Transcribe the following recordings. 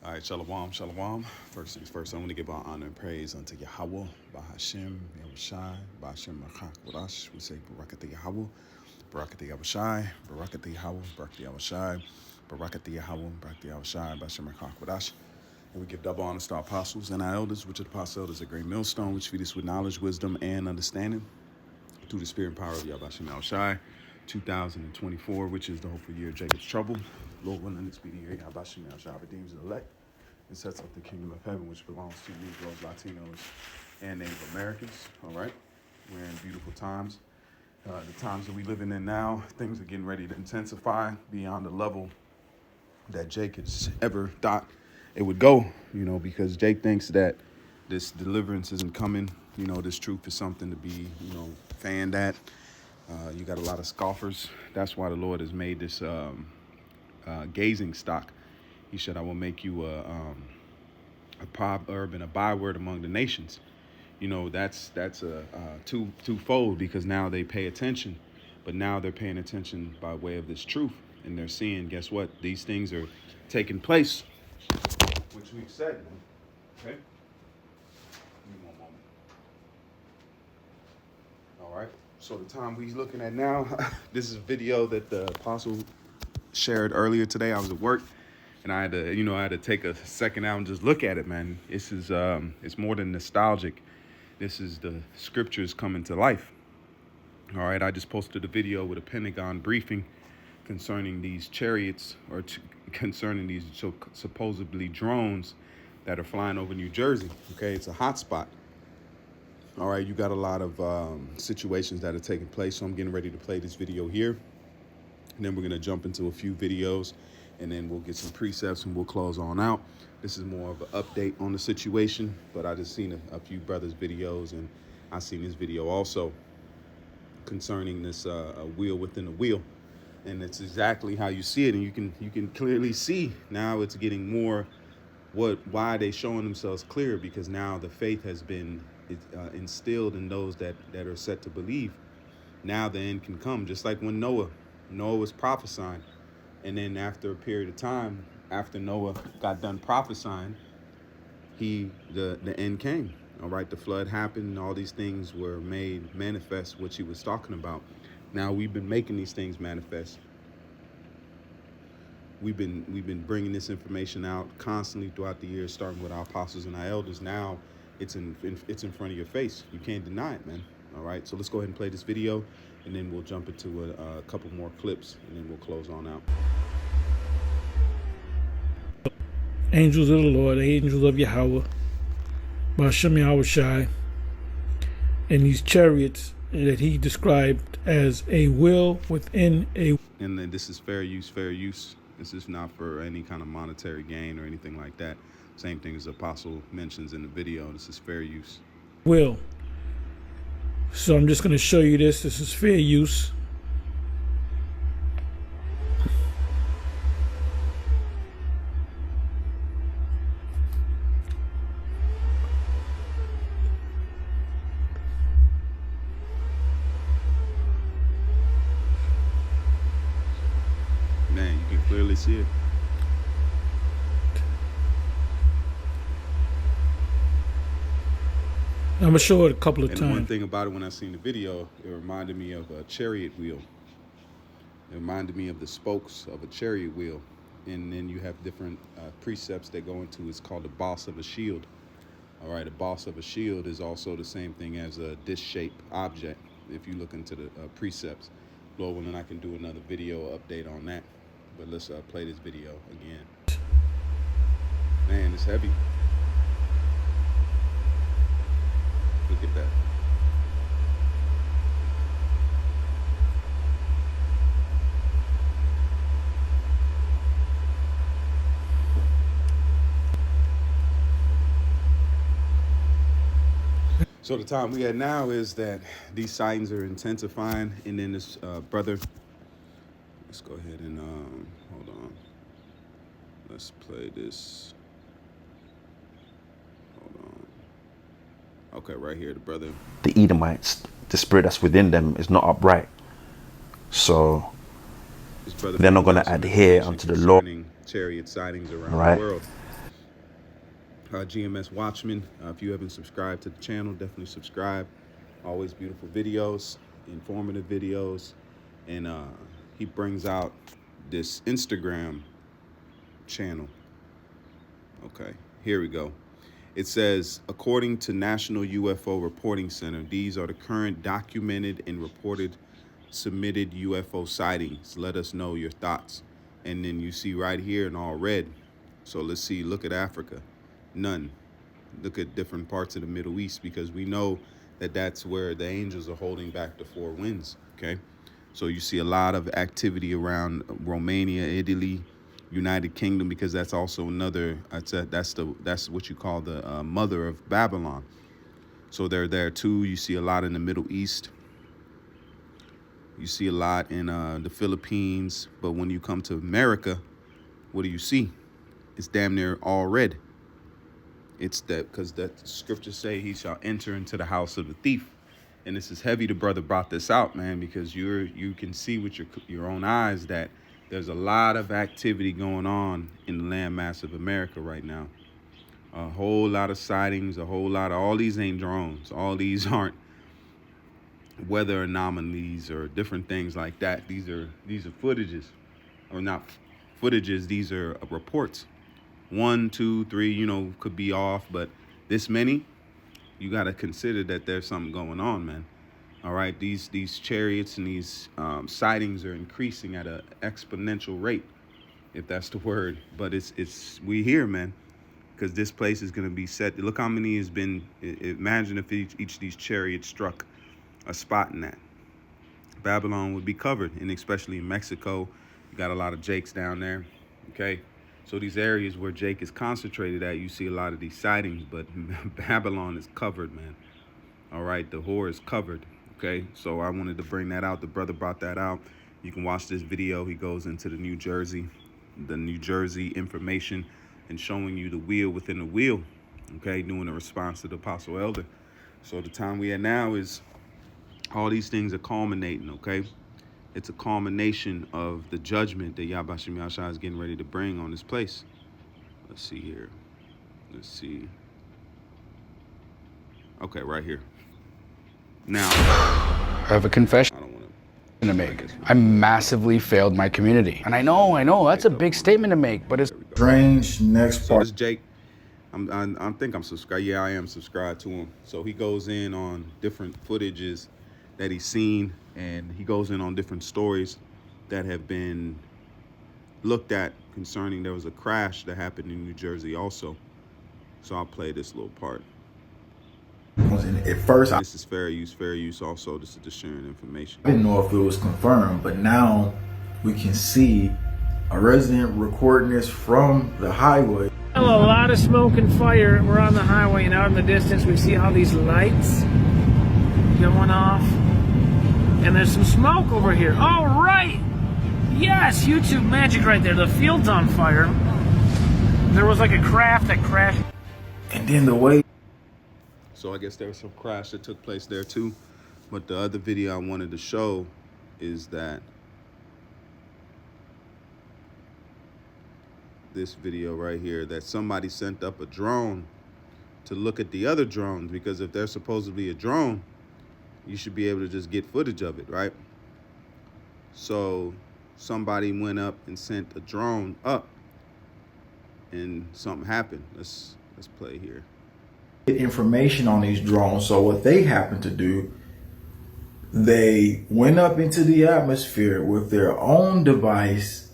All right, shalom, shalom. First things first, I want to give our honor and praise unto Yahweh, Bahashem, Yahushai, Bahashem Machak Wadash. We say Barakatah Yahweh, Barakatah Yahushai, Barakatah Yahweh, Barakatah Yahushai, Barakatah Yahweh, Barakatah Yahushai, Bahashem Machak Wadash. And we give double honor to our apostles and our elders, which are the apostle elders, a great millstone, which feed us with knowledge, wisdom, and understanding through the spirit and power of Yahweh Yahushai. 2024, which is the hopeful year of Jacob's trouble. Lord willing, this be the year Yahweh Yahushai redeems the elect and sets up the kingdom of heaven, which belongs to Negroes, Latinos, and Native Americans. All right, we're in beautiful times. The times that we living in now, things are getting ready to intensify beyond the level that Jake has ever thought it would go. Because Jake thinks that this deliverance isn't coming. This truth is something to be, fanned at. You got a lot of scoffers. That's why the Lord has made this gazing stock. He said, I will make you a proverb and a byword among the nations. That's a twofold, because now they pay attention, but now they're paying attention by way of this truth, and they're seeing, guess what? These things are taking place, which we've said. Okay. Give me one moment. All right. So the time we're looking at now, this is a video that the apostle shared earlier today. I was at work, and I had to take a second out and just look at it, man. This is it's more than nostalgic. This is the scriptures coming to life. All right, I just posted a video with a Pentagon briefing concerning these chariots, or concerning these supposedly drones that are flying over New Jersey. Okay, it's a hot spot. All right, you got a lot of situations that are taking place, so I'm getting ready to play this video here. And then we're going to jump into a few videos, and then we'll get some precepts, and we'll close on out. This is more of an update on the situation, but I just seen a few brothers' videos, and I seen this video also concerning this wheel within a wheel. And it's exactly how you see it, and you can clearly see now it's getting more why they showing themselves clear, because now the faith has been instilled in those that are set to believe. Now the end can come, just like when Noah was prophesying, and then after a period of time, after Noah got done prophesying, the end came. All right, the flood happened, and all these things were made manifest, which he was talking about. Now we've been making these things manifest. We've been bringing this information out constantly throughout the years, starting with our apostles and our elders. Now it's in front of your face. You can't deny it, man. All right, so let's go ahead and play this video, and then we'll jump into a couple more clips, and then we'll close on out. Angels of the Lord, angels of Yahweh, Bahashem Yahushai, and these chariots that he described as a wheel within a... And then this is fair use, fair use. This is not for any kind of monetary gain or anything like that. Same thing as the apostle mentions in the video. This is fair use. Wheel. So I'm just going to show you this. This is fair use. Man, you can clearly see it. I'm going to show it a couple of And times. one thing about it, when I seen the video, it reminded me of a chariot wheel. It reminded me of the spokes of a chariot wheel. And then you have different precepts that go into, it's called the boss of a shield. All right, a boss of a shield is also the same thing as a disc-shaped object, if you look into the precepts. Lord willing, I can do another video update on that. But let's play this video again. Man, it's heavy. Look at that. So the time we at now is that these sightings are intensifying, and then this brother, let's go ahead and hold on. Let's play this. Hold on. Okay, right here, the brother. The Edomites, the spirit that's within them is not upright. So they're not going to adhere unto the law. Chariot sightings around Right. the world. GMS Watchman. If you haven't subscribed to the channel, definitely subscribe. Always beautiful videos, informative videos. And he brings out this Instagram channel. Okay, here we go. It says, according to National UFO Reporting Center, these are the current documented and reported submitted UFO sightings. Let us know your thoughts. And then you see right here in all red. So let's see, look at Africa. None. Look at different parts of the Middle East, because we know that that's where the angels are holding back the four winds. Okay. So you see a lot of activity around Romania, Italy, United Kingdom, because that's also another, that's what you call the mother of Babylon. So they're there too. You see a lot in the Middle East. You see a lot in the Philippines. But when you come to America, what do you see? It's damn near all red. It's that because the scriptures say he shall enter into the house of the thief. And this is heavy. The brother brought this out, man, because you can see with your own eyes that there's a lot of activity going on in the landmass of America right now. A whole lot of sightings, all these ain't drones. All these aren't weather anomalies or different things like that. These are footages, or not footages. These are reports. 1, 2, 3, could be off, but this many, you got to consider that there's something going on, man. All right, these chariots and these sightings are increasing at an exponential rate, if that's the word. But we here, man, because this place is going to be set. Look how many has been. Imagine if each of these chariots struck a spot in that. Babylon would be covered, and especially in Mexico, you got a lot of Jakes down there. Okay. So these areas where Jake is concentrated at, you see a lot of these sightings, but Babylon is covered, man. All right, the whore is covered, okay? So I wanted to bring that out. The brother brought that out. You can watch this video. He goes into the New Jersey information and showing you the wheel within the wheel, okay, doing a response to the Apostle Elder. So the time we at now is all these things are culminating, okay? It's a culmination of the judgment that Yahweh Shem Yahshua is getting ready to bring on this place. Let's see here. Let's see. Okay, right here. Now, I have a confession I don't want to make. I massively failed my community. And I know, that's a big statement to make, but it's strange. Next So part. this Jake, I think I'm subscribed. Yeah, I am subscribed to him. So he goes in on different footages that he's seen, and he goes in on different stories that have been looked at concerning. There was a crash that happened in New Jersey also. So I'll play this little part. At first, I This is fair use also. This is just sharing information. didn't know if it was confirmed, but now we can see a resident recording this from the highway. A lot of smoke and fire. We're on the highway, and out in the distance we see all these lights going off. And there's some smoke over here. All right. Yes, YouTube magic right there. The field's on fire. There was like a craft that crashed. And then the way So I guess there was some crash that took place there too. But the other video I wanted to show is that this video right here, that somebody sent up a drone to look at the other drones, because if there's supposed to be a drone, you should be able to just get footage of it, right? So somebody went up and sent a drone up, and something happened. Let's play here. get information on these drones. So what they happened to do, they went up into the atmosphere with their own device.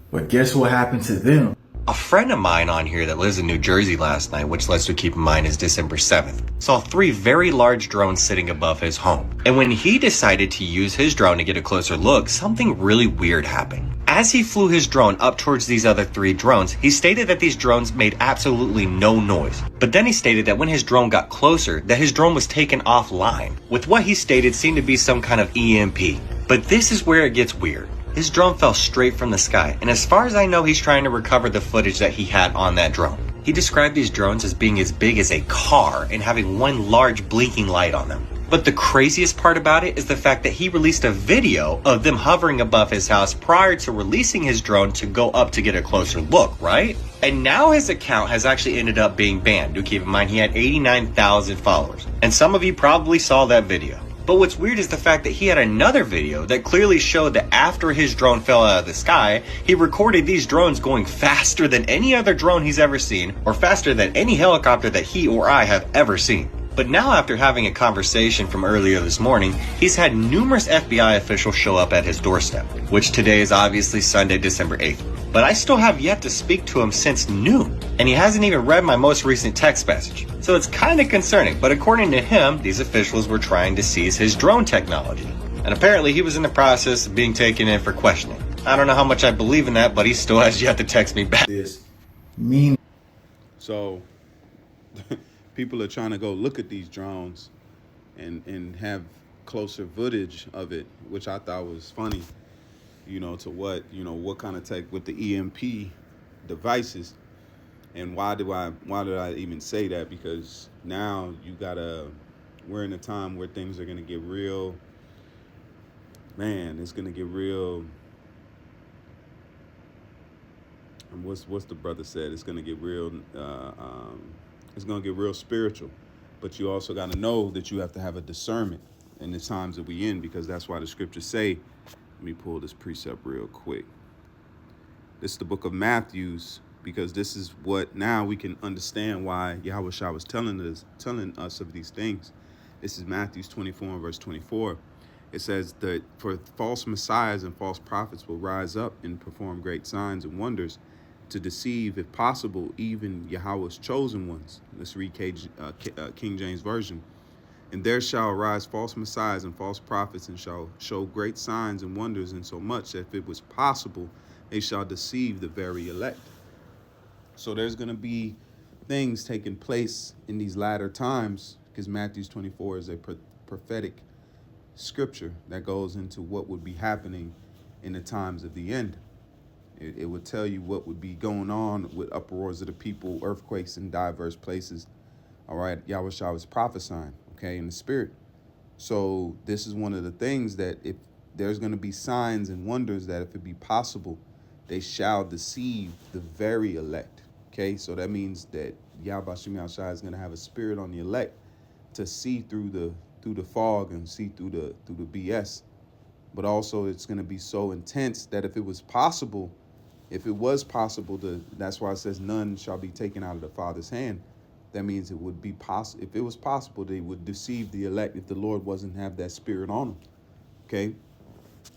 But guess what happened to them? A friend of mine on here that lives in New Jersey last night, which let's keep in mind is December 7th, saw 3 very large drones sitting above his home. And when he decided to use his drone to get a closer look, something really weird happened. As he flew his drone up towards these other 3 drones, he stated that these drones made absolutely no noise. But then he stated that when his drone got closer, that his drone was taken offline, with what he stated seemed to be some kind of EMP. But this is where it gets weird. His drone fell straight from the sky, and as far as I know, he's trying to recover the footage that he had on that drone. He described these drones as being as big as a car and having one large blinking light on them. But the craziest part about it is the fact that he released a video of them hovering above his house prior to releasing his drone to go up to get a closer look, right? And now his account has actually ended up being banned. Do keep in mind he had 89,000 followers. And some of you probably saw that video. But what's weird is the fact that he had another video that clearly showed that after his drone fell out of the sky, he recorded these drones going faster than any other drone he's ever seen, or faster than any helicopter that he or I have ever seen. But now, after having a conversation from earlier this morning, he's had numerous FBI officials show up at his doorstep, which today is obviously Sunday, December 8th. But I still have yet to speak to him since noon, and he hasn't even read my most recent text message. So it's kind of concerning, but according to him, these officials were trying to seize his drone technology. And apparently he was in the process of being taken in for questioning. I don't know how much I believe in that, but he still has yet to text me back. This mean. So people are trying to go look at these drones and have closer footage of it, which I thought was funny, to what kind of tech with the EMP devices. And why did I even say that? Because now we're in a time where things are going to get real, man, it's going to get real. And what's the brother said? It's going to get real, it's going to get real spiritual. But you also got to know that you have to have a discernment in the times that we in, because that's why the scriptures say, let me pull this precept real quick. This is the book of Matthew, because this is what now we can understand why Yahweh Shah was telling us of these things. This is Matthew 24 and verse 24. It says that for false messiahs and false prophets will rise up and perform great signs and wonders to deceive, if possible, even Yahweh's chosen ones. Let's read King James Version. And there shall arise false messiahs and false prophets, and shall show great signs and wonders, insomuch that if it was possible, they shall deceive the very elect. So there's going to be things taking place in these latter times, because Matthew 24 is a prophetic scripture that goes into what would be happening in the times of the end. It would tell you what would be going on with uproars of the people, earthquakes in diverse places. All right, Yahweh Shah was prophesying, okay, in the spirit. So this is one of the things that if there's going to be signs and wonders that if it be possible, they shall deceive the very elect. Okay, so that means that Yahweh Shah is going to have a spirit on the elect to see through the fog and see through the BS. But also it's going to be so intense that if it was possible, that's why it says none shall be taken out of the Father's hand. That means it would be possible. If it was possible, they would deceive the elect if the Lord wasn't have that spirit on them. Okay,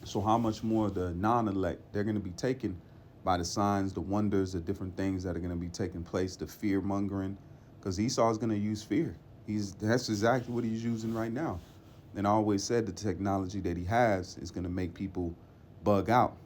so how much more the non-elect? They're going to be taken by the signs, the wonders, the different things that are going to be taking place, the fear mongering, because Esau is going to use fear. That's exactly what he's using right now. And I always said the technology that he has is going to make people bug out.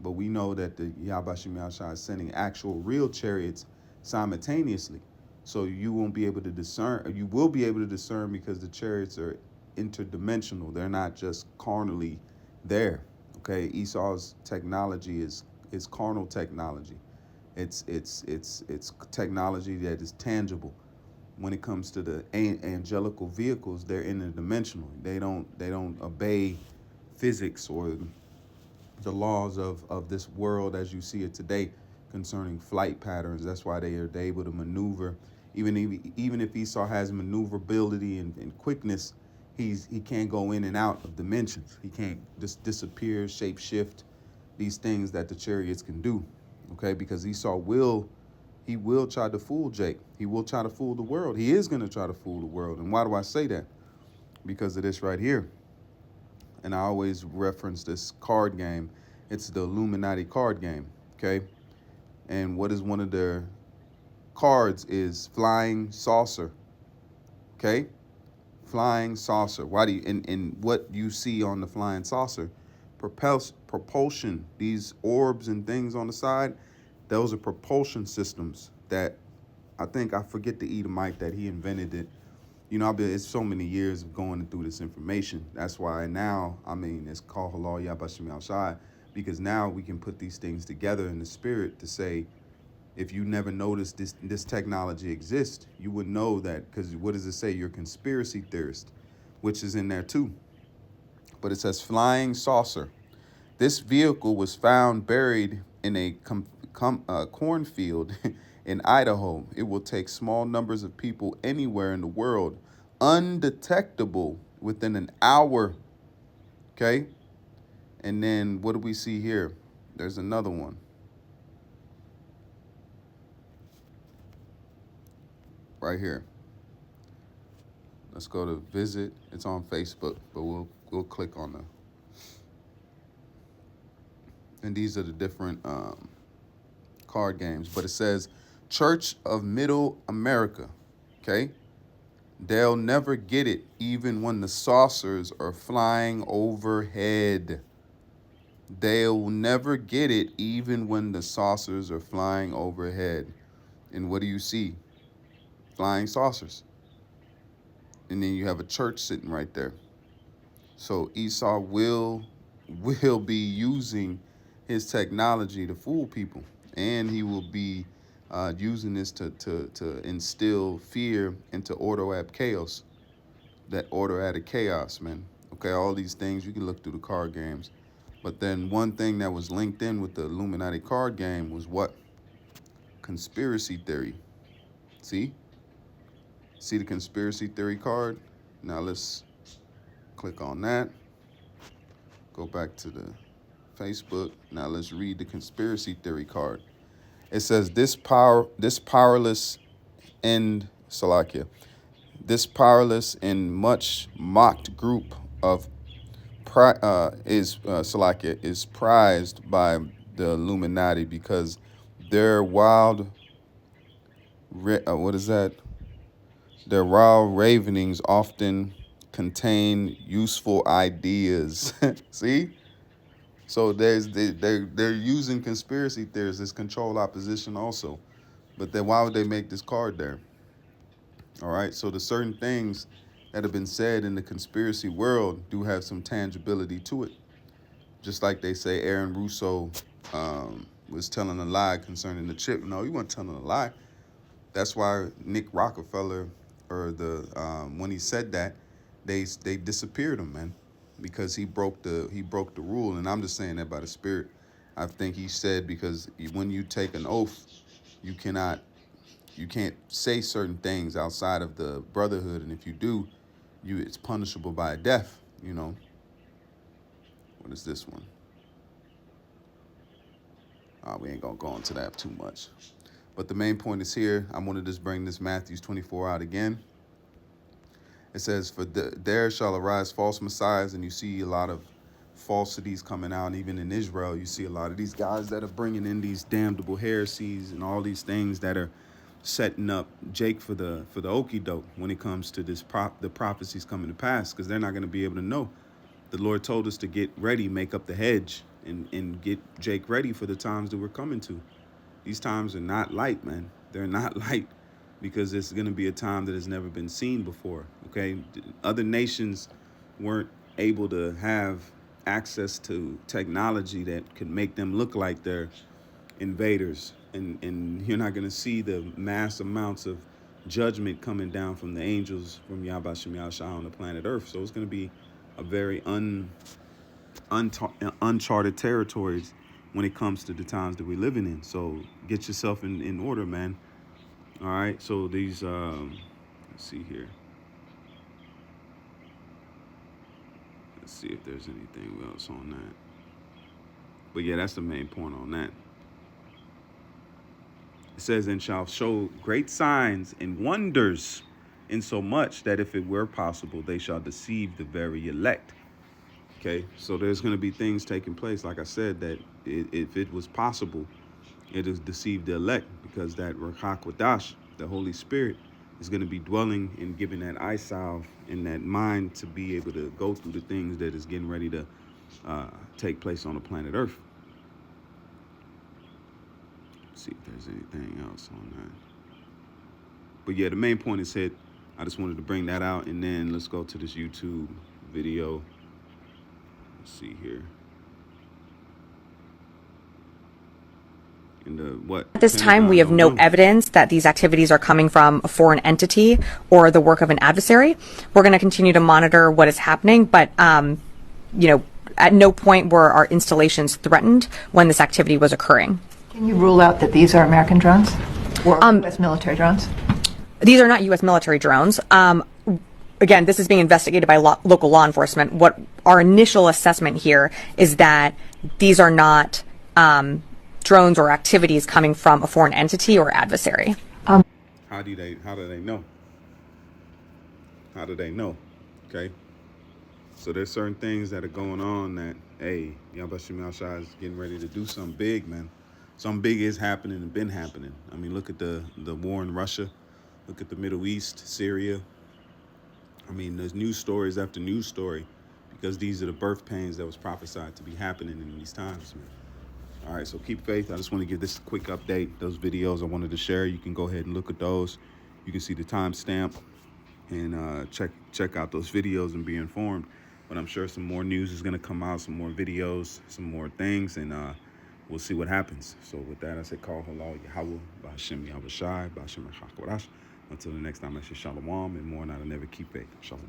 But we know that the Yahweh Shah is sending actual real chariots simultaneously. So you won't be able to discern, or you will be able to discern, because the chariots are interdimensional. They're not just carnally there. Okay, Esau's technology is carnal technology. It's technology that is tangible. When it comes to the angelical vehicles, they're interdimensional. They don't obey physics or the laws of this world as you see it today concerning flight patterns. That's why they're able to maneuver. Even if Esau has maneuverability and quickness, he can't go in and out of dimensions. He can't just disappear, shape shift, these things that the chariots can do. Okay, because Esau will try to fool Jake. He will try to fool the world. He is going to try to fool the world. And why do I say that? Because of this right here. And I always reference this card game. It's the Illuminati card game, okay? And what is one of their cards is flying saucer, okay? Flying saucer. Why do you, and what you see on the flying saucer, propulsion, these orbs and things on the side, those are propulsion systems that I forget the Edomite that he invented it. It's so many years of going through this information. That's why now, it's called Halal Yabashim Al-Shai, because now we can put these things together in the spirit to say, if you never noticed this technology exists, you would know that, because what does it say? You're a conspiracy theorist, which is in there too. But it says flying saucer. This vehicle was found buried in a cornfield in Idaho. It will take small numbers of people anywhere in the world, undetectable within an hour. Okay? And then what do we see here? There's another one. Right here. Let's go to visit. It's on Facebook, but we'll click on the. And these are the different card games. But it says Church of Middle America. Okay? They'll never get it, even when the saucers are flying overhead. They'll never get it, even when the saucers are flying overhead. And what do you see? Flying saucers. And then you have a church sitting right there. So Esau will be using his technology to fool people. And he will be using this to instill fear into order at chaos. That order at a chaos, man. Okay, all these things, you can look through the card games. But then one thing that was linked in with the Illuminati card game was what? Conspiracy theory. See? See the conspiracy theory card? Now let's click on that. Go back to the Facebook. Now let's read the conspiracy theory card. It says this powerless and much mocked group of is prized by the Illuminati because their wild their wild ravenings often contain useful ideas. See? So they're using conspiracy theories as control opposition also. But then why would they make this card there? All right, so the certain things that have been said in the conspiracy world do have some tangibility to it. Just like they say Aaron Russo was telling a lie concerning the chip. No, he wasn't telling a lie. That's why Nick Rockefeller, or when he said that, they disappeared him, man, because he broke the rule. And I'm just saying that by the Spirit. I think he said because when you take an oath, you can't say certain things outside of the brotherhood, and if you do, it's punishable by death. You know. What is this one? We ain't gonna go into that too much. But the main point is here. I want to just bring this Matthew 24 out again. It says, "For there shall arise false messiahs," and you see a lot of falsities coming out. And even in Israel, you see a lot of these guys that are bringing in these damnable heresies and all these things that are setting up Jake for the okie doke when it comes to the prophecies coming to pass, because they're not going to be able to know. The Lord told us to get ready, make up the hedge, and get Jake ready for the times that we're coming to. These times are not light, man. They're not light, because it's going to be a time that has never been seen before. Okay, other nations weren't able to have access to technology that could make them look like they're invaders, and you're not going to see the mass amounts of judgment coming down from the angels from Yahweh Shem Yahushua on the planet Earth. So it's going to be a very uncharted territories when it comes to the times that we're living in. So get yourself in order, man. All right, so these let's see here. Let's see if there's anything else on that. But yeah, that's the main point on that. It says, "And shall show great signs and wonders, insomuch that if it were possible, they shall deceive the very elect." Okay, so there's going to be things taking place, like I said, that if it was possible, it is deceive the elect, because that Ruach HaKodesh, the Holy Spirit, is going to be dwelling and giving that eye salve and that mind to be able to go through the things that is getting ready to take place on the planet Earth. Let's see if there's anything else on that. But yeah, the main point is hit. I just wanted to bring that out, and then let's go to this YouTube video. Let's see here. At this time, we have no evidence that these activities are coming from a foreign entity or the work of an adversary. We're going to continue to monitor what is happening, but, at no point were our installations threatened when this activity was occurring. Can you rule out that these are American drones or U.S. military drones? These are not U.S. military drones. Again, this is being investigated by local law enforcement. What our initial assessment here is that these are not drones or activities coming from a foreign entity or adversary. How do they know? How do they know? Okay. So there's certain things that are going on that, hey, Yabashim Al-Shai is getting ready to do something big, man. Something big is happening and been happening. I mean, look at the war in Russia. Look at the Middle East, Syria. I mean, there's news stories after news story because these are the birth pains that was prophesied to be happening in these times, man. All right, so keep faith. I just want to give this a quick update. Those videos I wanted to share, you can go ahead and look at those. You can see the timestamp and check out those videos and be informed. But I'm sure some more news is going to come out, some more videos, some more things, and we'll see what happens. So with that, I say, call halal Yahweh, Ba'ashem Yahweh Shai, Ba'ashem Hakorash. Until the next time, I say shalom, and more not, I never keep faith. Shalom.